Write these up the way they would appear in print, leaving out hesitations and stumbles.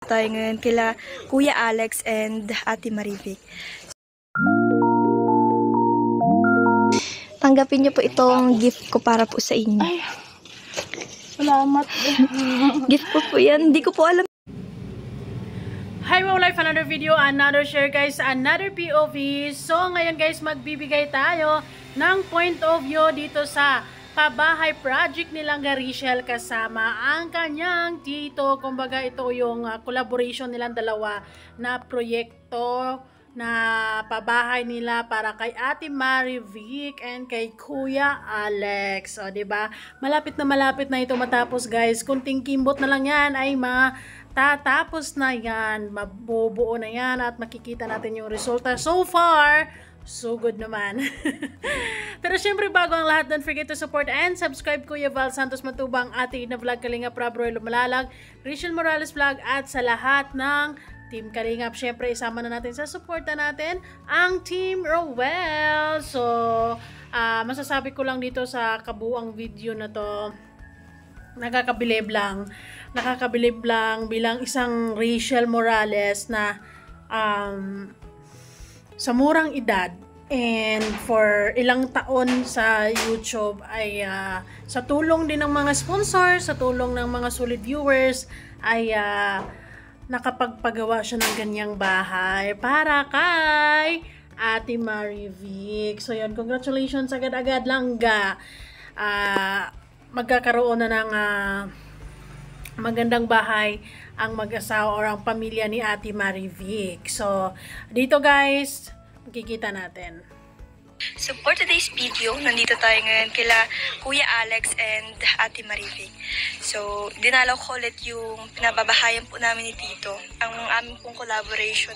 Tayo ngayon kila Kuya Alex and Ate Marivic. Tanggapin niyo po itong gift ko para po sa inyo. Ay, salamat. Gift po yan. Hindi ko po alam. Hi, wow life, another video, another share guys, another POV. So ngayon guys, magbibigay tayo ng point of view dito sa pabahay project nilang Garishel kasama ang kanyang tito. Kumbaga ito yung collaboration nilang dalawa na proyekto na pabahay nila para kay Ate Marivic and kay Kuya Alex. O, diba? Malapit na ito matapos guys. Kunting kimbot na lang yan ay tatapos na yan. Mabubuo na yan at makikita natin yung resulta. So far, so good naman. Pero syempre bago ang lahat, don't forget to support and subscribe Kuya Val Santos Matubang, Ate Ina Vlog, Kalingap Rob Roy Lumalalag, Rachel Morales Vlog at sa lahat ng Team Kalingap. Syempre isama na natin sa suporta natin ang Team Rowell. So masasabi ko lang dito sa kabuang video na to, nakakabilib lang bilang isang Rachel Morales na sa murang edad and for ilang taon sa YouTube ay sa tulong din ng mga sponsors, sa tulong ng mga solid viewers ay nakapagpagawa siya ng ganyang bahay para kay Ate Marivic. So yun, congratulations agad-agad lang ga. Magkakaroon na ng magandang bahay ang mag-asawa or ang pamilya ni Ate Marivic. So dito guys, makikita natin. So for today's video, nandito tayo ngayon kila Kuya Alex and Ate Marivic. So dinalaw ko ulit yung pinababahayan po namin ni Tito, ang aming pong collaboration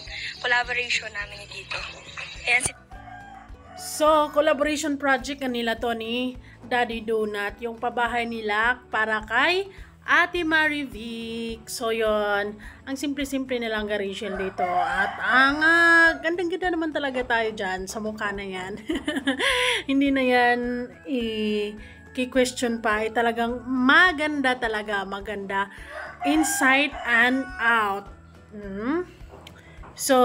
namin ni Tito. Ayan si So, collaboration project nila to ni Daddy Donut, yung pabahay nila para kay Ate Marivic. So, yon, ang simple-simple nilang Garishel dito. At ang gandang-ganda naman talaga tayo dyan sa mukha na yan. Hindi na yan i-question pa. Talagang maganda talaga. Maganda inside and out. So,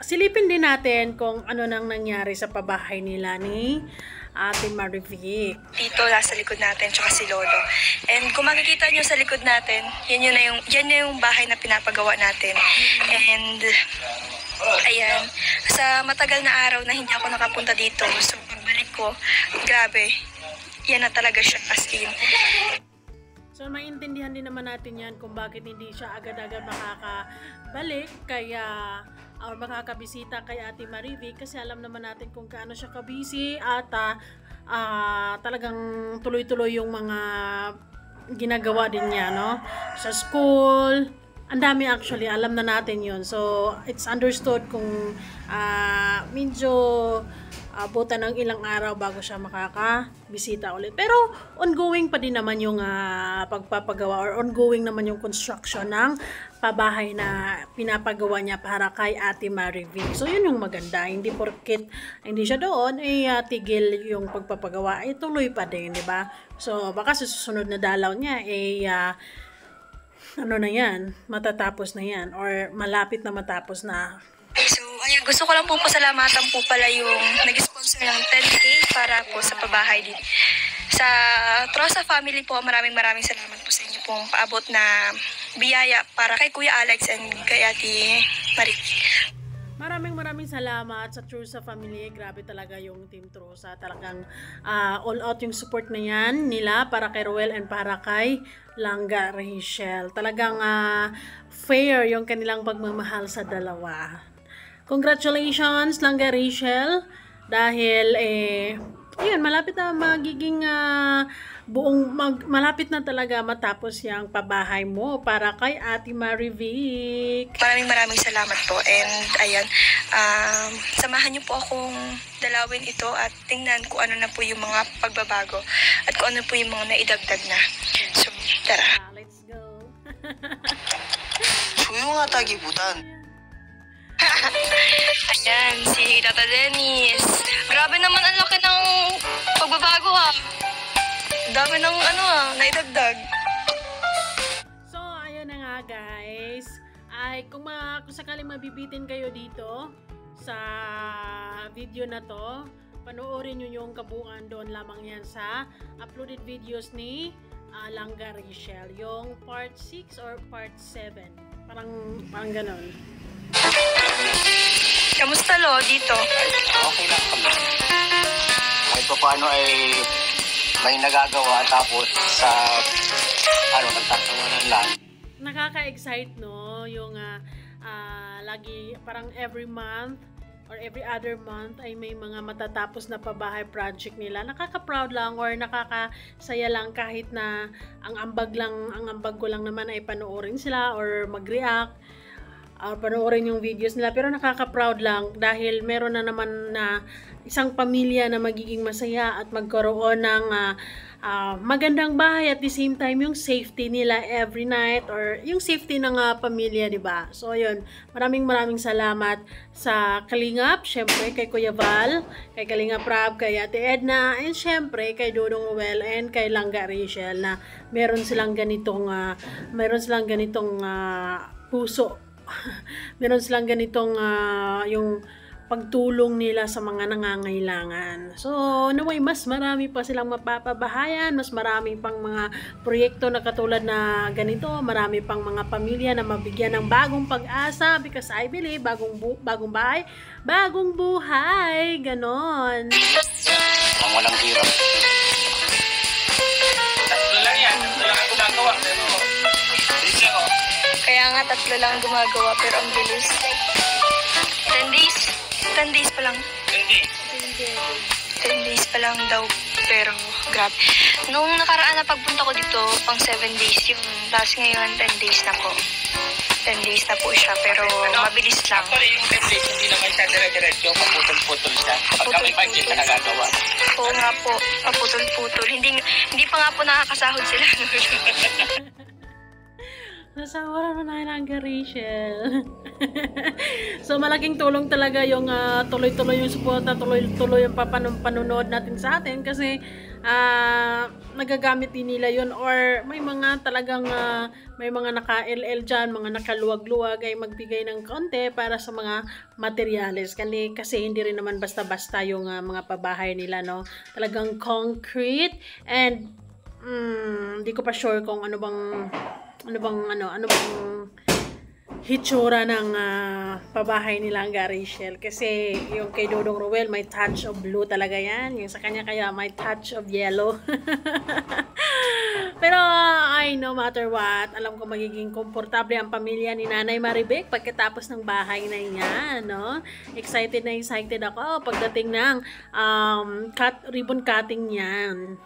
silipin din natin kung ano nang nangyari sa pabahay nila ni Ate Marivic. Tito nasa likod natin, tsaka si Lolo. And kung makikita nyo sa likod natin, yan na yung bahay na pinapagawa natin. And ayan, sa matagal na araw na hindi ako nakapunta dito, so pagbalik ko, grabe, yan na talaga siya as in. So, maintindihan din naman natin yan kung bakit hindi siya agad-agad makakabalik kaya or makakabisita kay Ate Marivic, kasi alam naman natin kung kaano siya kabisi at talagang tuloy-tuloy yung mga ginagawa din niya, no? Sa school, ang dami actually, alam na natin yun. So, it's understood kung medyo abutan ng ilang araw bago siya makakabisita ulit. Pero ongoing pa din naman yung pagpapagawa or ongoing naman yung construction ng pabahay na pinapagawa niya para kay Ate Marivic. So yun yung maganda. Hindi porket hindi siya doon tigil yung pagpapagawa, tuloy pa din, di ba? So baka sa susunod na dalaw niya ano na yan, matatapos na yan or malapit na matapos na. So, ayun, gusto ko lang po pasalamatan po pala yung nag-sponsor ng 10K para po sa pabahay din. Sa Trosa family po, maraming salamat po sa inyo pong paabot na biyaya para kay Kuya Alex and kay Ate Marivic. Maraming salamat sa Trosa family. Grabe talaga yung Team Trosa. Talagang all out yung support na yan nila para kay Rowell and para kay Langga Rachel. Talagang fair yung kanilang pagmamahal sa dalawa. Congratulations Langga Rachel dahil ayun, malapit na magiging malapit na talaga matapos yung pabahay mo para kay Ate Marivic. Maraming salamat po and ayan, samahan niyo po akong dalawin ito at tingnan kung ano na po yung mga pagbabago at kung ano po yung mga naidagdag na. So, tara. Let's go. 조용하다기보단 Ayan, si Tata Dennis. Grabe naman ang laki ng pagbabago ha. Dami ng naidagdag. So, ayun na nga guys. ay kung sakaling mabibitin kayo dito sa video na to, panoorin nyo yung kabuuan, doon lamang yan sa uploaded videos ni Langga Rachel, yung part 6 or part 7, parang ganon. Kamusta lo dito? Okay lang kami. Kahit pa paano ay may nagagawa, tapos sa nagtatawanan lang. Nakaka-excite, no? Yung lagi parang every month or every other month ay may mga matatapos na pabahay project nila. Nakaka-proud lang or nakakasaya lang kahit na ang ambag ko lang naman ay panoorin sila or mag-react or panoorin yung videos nila, pero nakaka-proud lang dahil meron na naman na isang pamilya na magiging masaya at magkaroon ng magandang bahay, at the same time yung safety nila every night or yung safety ng pamilya, di ba? So yun, maraming salamat sa Kalingap, syempre kay Kuya Val, kay Kalingap Rab, kay Ate Edna, and syempre kay Dodong Ruel and kay Langga Rachel na meron silang ganitong puso. Meron silang ganitong yung pagtulong nila sa mga nangangailangan. So, naway mas marami pa silang mapapabahayan, mas marami pang mga proyekto na katulad na ganito, marami pang mga pamilya na mabigyan ng bagong pag-asa, because I believe bagong bahay, bagong buhay, ganon. Ang walang hirap. Tatlo lang yan. Tatlo lang ang gumagawa. Pero, Kaya nga 3 lang gumagawa, pero ang bilis. 10 days. 10 days pa lang. 10 days pa lang daw, pero grabe. Nung nakaraan na pagpunta ko dito, pang 7 days yung, tapos ngayon 10 days na po. 10 days na po siya, pero mabilis lang. actually, yung 10 days, hindi naman siya dire-diretso. Paputol-putol siya. Pagka may budget na nagagawa. Oo nga po, paputol-putol. Hindi pa nga po nakakasahod sila. Nasawa na Langga Rachel. So malaking tulong talaga yung tuloy-tuloy yung suporta, tuloy-tuloy yung panunood natin sa atin, kasi nagagamit din nila yun, or may mga talagang may mga naka-LL dyan, mga nakaluwag-luwag ay magbigay ng konti para sa mga materyales, kasi hindi rin naman basta-basta yung mga pabahay nila, no? Talagang concrete, and hindi ko pa sure kung ano bang hitsura ng pabahay ni Langga Rachel, kasi yung kay Dodong Ruel may touch of blue talaga yan, yung sa kanya kaya may touch of yellow. Pero no matter what, alam ko magiging komportable ang pamilya ni Nanay Maribek pagkatapos ng bahay na yan, no? Excited ako pagdating ng ribbon cutting niyan.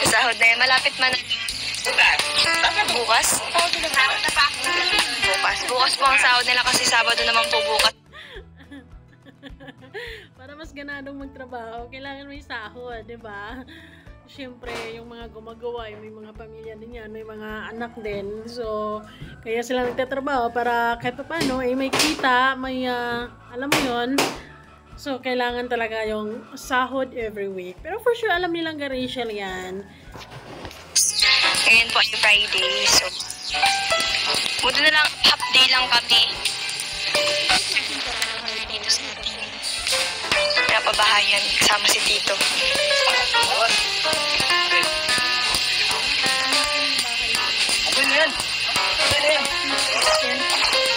Sahod na yan. Malapit man. Bukas? Bukas po ang sahod nila, kasi Sabado naman po bukas. Para mas ganadong magtrabaho, kailangan may sahod, di ba? Siyempre, yung mga gumagawa, may mga pamilya din yan, may mga anak din. So, kaya sila nagtatrabaho para kahit pa paano, may kita, may, alam mo yun. So, kailangan talaga yung sahod every week. Pero for sure, alam nilang Rachel yan. Ngayon po ay Friday, so buti na lang, half day lang kami dito sa pinapabahayan kasama si Tito.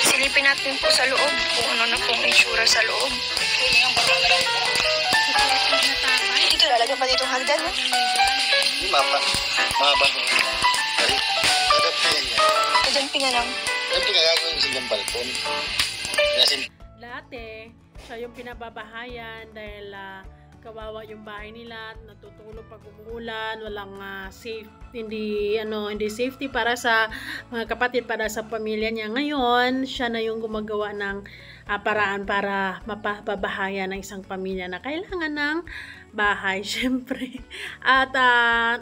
Silipin natin po sa loob kung ano na pong insura sa loob. Dito lalagyan pa ditong hagdan, no? Mahaba. Diyan pinanang. Diyan pinagagawin sa dyan balkon. Dati, siya yung pinababahayan dahil kawawa yung bahay nila, natutulog pag umuulan, walang hindi safety para sa mga kapatid, para sa pamilya niya. Ngayon, siya na yung gumagawa ng paraan para mapapabahayan ng isang pamilya na kailangan ng bahay, syempre. At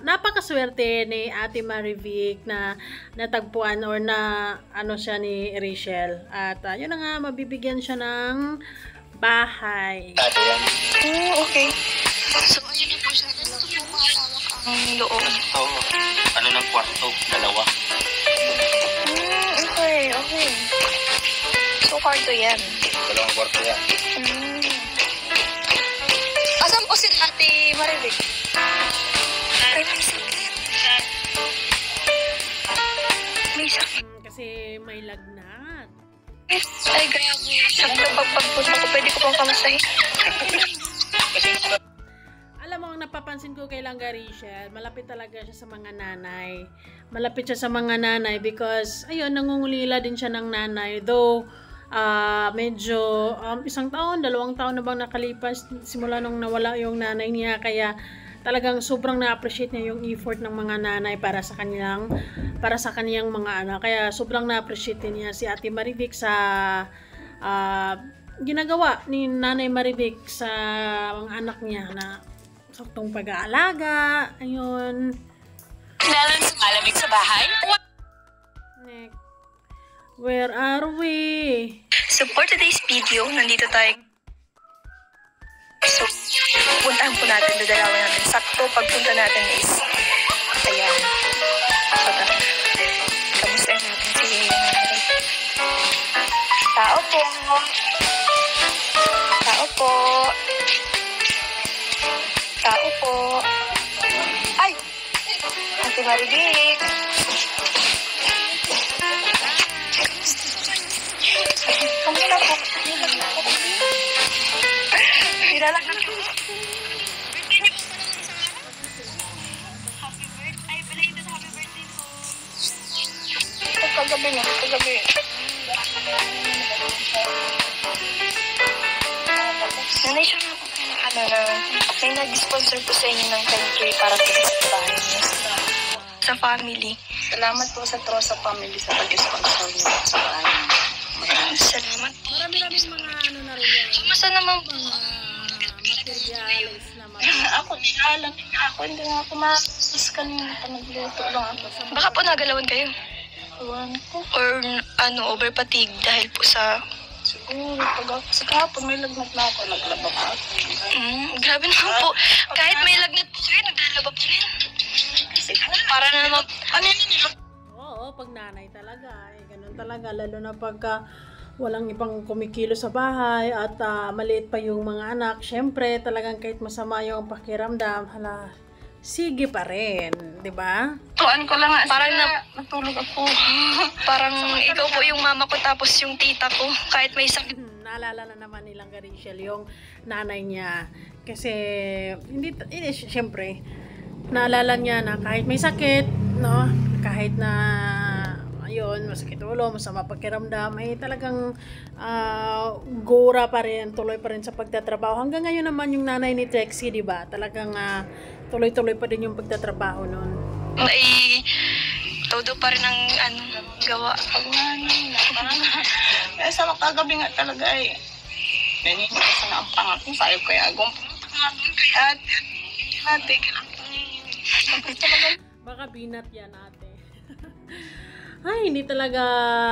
napakaswerte ni Ate Maribek na natagpuan or na siya ni Rachel. At yun na nga, mabibigyan siya ng bahay. Oh, okay. So, ayun na po siya. Ito po ang loob. Ito, ng kwarto, 2. kwarto yan? 2 kwarto yan. Asan po si Ate Maribig? Ay, may sakit. May sakit. Kasi may lagnat. Ay, grabe. Sabi ko, pagpunta ko, pwede ko pong kamustahin. Alam mo, ang napapansin ko kay Langga Rachel, malapit talaga siya sa mga nanay. Malapit siya sa mga nanay because, ayun, nangungulila din siya ng nanay. Though, medyo 1 taon, 2 taon na bang nakalipas simula nung nawala yung nanay niya. Kaya talagang sobrang na-appreciate niya yung effort ng mga nanay para sa kaniyang mga anak. Kaya sobrang na-appreciate niya si Ate Maribik sa ginagawa ni Nanay Maribik sa mga anak niya na saktong pag-aalaga. Ayun. Meron sa malamig sa bahay? Next. Where are we? So, for today's video, nandito tayo. So, puntahan po natin, dadalawan natin. Sakto, pagpunta natin is, ayan. Kamustahin natin si Nanay. Tao po. Tao po. Tao po. Ay! Ate Maribik. Kamusta po? Nilalagnan ko. Birthday niyo po pala sa happy birthday. Ay, belated happy birthday po. Kagabi na, kagabi. Nanay siya nga po na may nag-sponsor po sa inyo ng 10K para po sa bahay niyo. Sa family. Salamat po sa Trosa Family sa pag-sponsor niyo sa bahay. Salamat po. Marami-raming mga ano na rin yan. Kamusta naman po? Materials na Ako, di alam nga ako. Hindi nga ako makasas kanina. Nagluto lang ako. Baka po nagalawan kayo. Iwan ko. Or over fatigue dahil po sa... Siguro, pag ako sa kahapon, may lagnat na ako. Naglaba pa ako. Grabe naman po. Kahit may lagnat po kayo, naglalaba pa rin. Kasi Para na naman... Ano yun nila? Oo, pag nanay talaga. Ganun talaga. Lalo na pagka walang ibang kumikilo sa bahay at maliit pa yung mga anak. Syempre, talagang kahit masama yung pakiramdam, hala, sige pa rin. Diba? tuan ko lang nga. Parang natulog ako. Parang ikaw po yung mama ko tapos yung tita ko. Kahit may sakit. Naalala na naman nilang Rachel yung nanay niya. Kasi, syempre, naalala niya na kahit may sakit, no? Kahit na ayun, masakit ulo, masama pakiramdam, ay talagang gora pa rin, tuloy pa rin sa pagtatrabaho. Hanggang ngayon naman yung nanay ni Trixie, di ba? Talagang tuloy-tuloy pa din yung pagtatrabaho noon. Ay, todo pa rin ang gawa. Pag nga parang kaya sa kagabi nga talaga ay naninigas na ang pangat ko. Sayo ko yung agong pumunta nga doon kay ate. Hindi natin kailangan. Baka binat yan ate. Ay, hindi talaga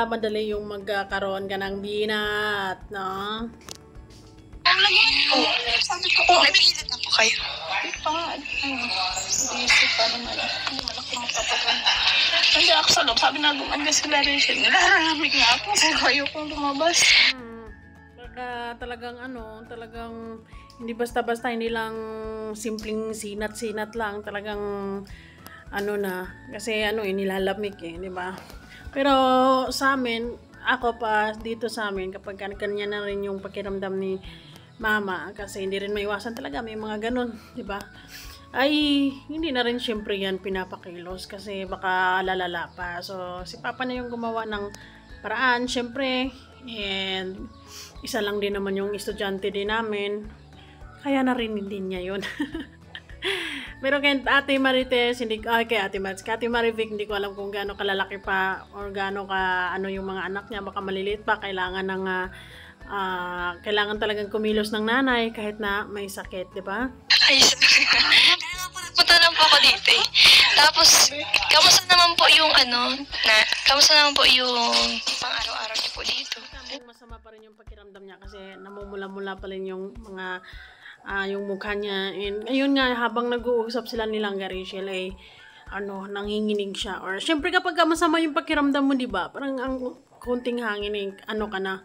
madali yung magkaroon ka ng binat, no? Sabi ko, Napilit na po kayo. Isip pa naman. Hindi man ako makapagano. Hindi ako sa loob. Sabi na gumanda sila rin siya. Nilaramig nga ako. Sabi ko, ayokong lumabas. Baka talagang talagang hindi basta-basta, hindi lang simpleng sinat-sinat lang. Talagang kasi nilalamig di ba? Pero sa amin, ako pa dito sa amin, kapag kanya na rin yung pakiramdam ni mama, kasi hindi rin maiwasan talaga, may mga ganun, di ba? Ay, hindi na rin syempre yan pinapakilos kasi baka lalala pa. So, si papa na yung gumawa ng paraan, syempre, and isa lang din naman yung estudyante din namin, kaya na rin din niya yun. Pero kay Ate Marites, kay Ate Maribik, hindi ko alam kung gaano kalalaki pa or gaano ka yung mga anak niya, baka maliliit pa, kailangan talagang kumilos ng nanay kahit na may sakit, di ba? Ay, punta lang po ako dito eh. Tapos, kamusta naman po yung kamusta naman po yung pang-araw-araw niyo po dito? Masama pa rin yung pakiramdam niya kasi namumula-mula pa rin yung mga yung mukha niya. And ayun nga, habang nag-uusap sila nilang Rachel ay nanginginig siya. Or syempre kapag masama yung pakiramdam mo, di ba? Parang ang kunting hangin ka na,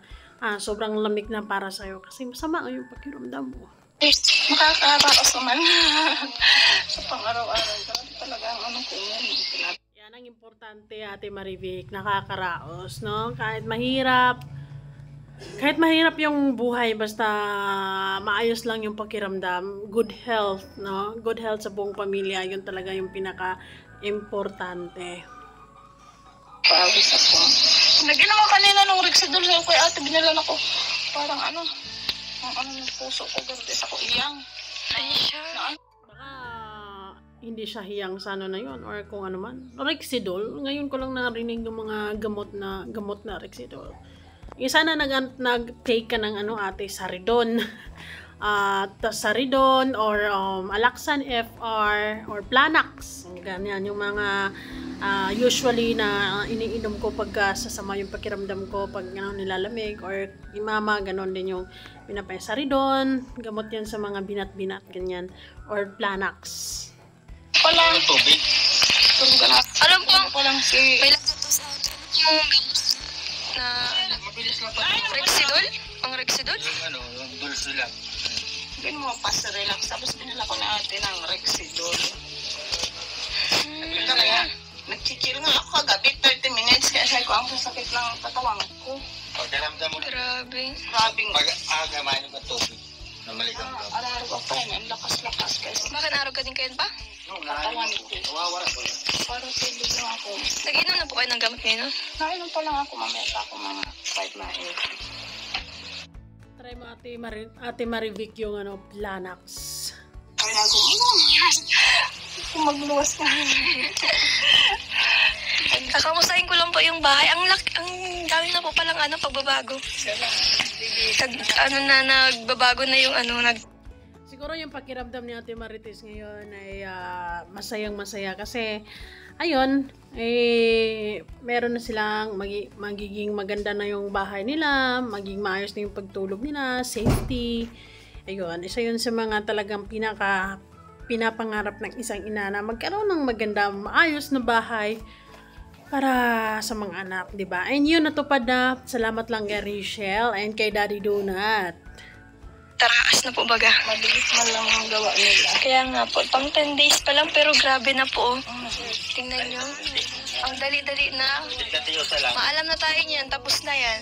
sobrang lamig na para sa'yo kasi masama yung pakiramdam mo. Makakaraos naman. Sa pang-araw-araw. Talaga ang ano ko yun. Yan ang importante, Ate Marivic, nakakaraos, no? Kahit mahirap yung buhay, basta maayos lang yung pakiramdam, good health, no? Good health sa buong pamilya, yun talaga yung pinaka-importante. Pawis ako. Lagyan naman kanina nung Rexidol sa'yo kay ate, binalan ako. Parang ano, ang ano ng puso ko, gandes ako iyang. Ay, siya. Baka hindi siya hiyang sa ano na yun, or kung ano man. Rexidol, ngayon ko lang narinig ng mga gamot na Rexidol. Isa na nag-take ka ng ano, ate, Saridon. Saridon or Alaxan FR or Planax. Ganyan yung mga usually na iniinom ko pag sasama yung pakiramdam ko pag nilalamig, or imama, ganon din yung pinapay. Saridon, gamot yan sa mga binat-binat, ganyan, or Planax. Palang Tubig. Alam ko, palang si... may lagot sa yung gamot na Mabilis lang pa. Rexidol? Ang Rexidol? Yung dulce lang. Bin mo pa sa relax. Tapos binala ko na ate ng Rexidol. Kaya, nagchichil nga ako kagabi, 30 minutes. Kaya sabi ko, ang sasakit lang ang katawan ko. Pagkaramdam mo na. Grabe. Grabing... Pag agamain mo tubig. Na maligang ka. Araw ko pa yun. Ang lakas-lakas kasi. Bakit araw ka din kayo pa? Katawan ko. Nawawala ko. Parang tubig lang ako. Nag-inom na po kayo ng gamot ngayon, no? Nainom pa lang ako, mamaya pa ako mga 5 na 8. Try mo, Ate Marivic, yung ano, Planax. Kaya na ako, kung magluwas na. Kakamustahin ko lang po yung bahay. Ang dami na po palang pagbabago. Nagbabago na yung Siguro yung pakiramdam ni Ate Marites ngayon ay masayang-masaya kasi ayun, meron na silang magiging maganda na yung bahay nila, magiging maayos na yung pagtulog nila, safety. Ayun, isa yun sa mga talagang pinapangarap ng isang ina na magkaroon ng maganda, maayos na bahay para sa mga anak, 'di ba? And yun, natupad na. Salamat lang kay Rachel and kay Daddy Donut. taraas na po baga. Mabilis man lang ang gawa nila. Kaya nga po, pang 10 days pa lang pero grabe na po. Tingnan nyo. Ang dali-dali na. Maalam na tayo niyan, tapos na yan.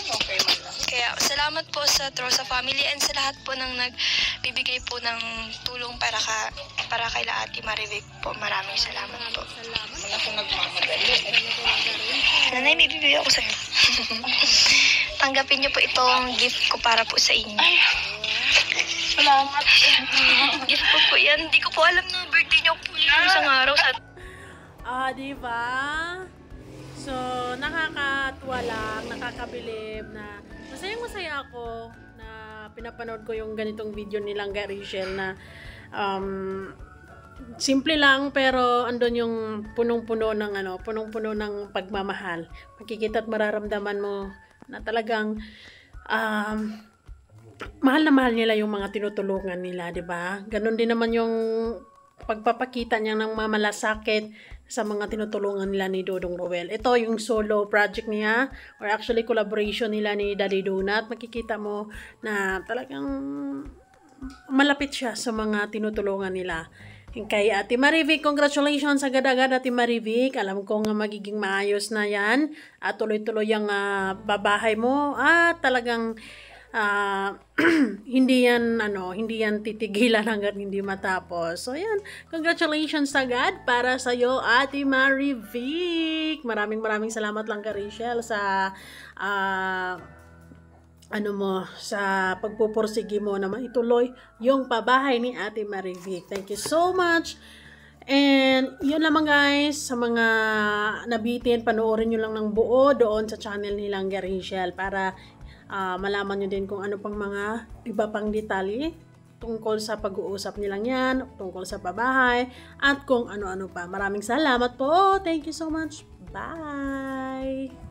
Okay man lang. Kaya salamat po sa Trosa family and sa lahat po ng nagbibigay po ng tulong para kay Ate Marivic po. Maraming salamat po. Wala akong nagmamadali. Nanay, may bibigay ako sa'yo. Tanggapin niyo po itong gift ko para po sa inyo. Ay, salamat. Gift ko po yan. Hindi ko po alam na birthday niyo po yung isang araw. Diba? So, nakakatuwa lang, nakakabilib na masayang-masaya ako na pinapanood ko yung ganitong video nilang Rachel na simple lang pero andun yung punong-puno ng pagmamahal. Makikita at mararamdaman mo na talagang mahal na mahal nila yung mga tinutulungan nila, 'di ba? Ganon din naman yung pagpapakita niya ng mamalasakit sa mga tinutulungan nila ni Dodong Roel. Ito yung solo project niya or actually collaboration nila ni Daddy Donut. Makikita mo na talagang malapit siya sa mga tinutulungan nila. Kay Ate Marivic, congratulations agad-agad Ate Marivic. Alam ko nga magiging maayos na yan at tuloy-tuloy ang babahay mo at talagang hindi yan titigilan hanggang hindi matapos. So yan, congratulations agad para sa iyo Ate Marivic. Maraming salamat lang kay Rachel sa sa pagpupursige mo na maituloy yung pabahay ni Ate Marivic. Thank you so much. And yun lamang guys, sa mga nabitin, panoorin nyo lang ng buo doon sa channel nilang Rachel para malaman nyo din kung ano pang mga iba pang detalye tungkol sa pag-uusap nilang yan, tungkol sa pabahay, at kung ano-ano pa. Maraming salamat po. Thank you so much. Bye!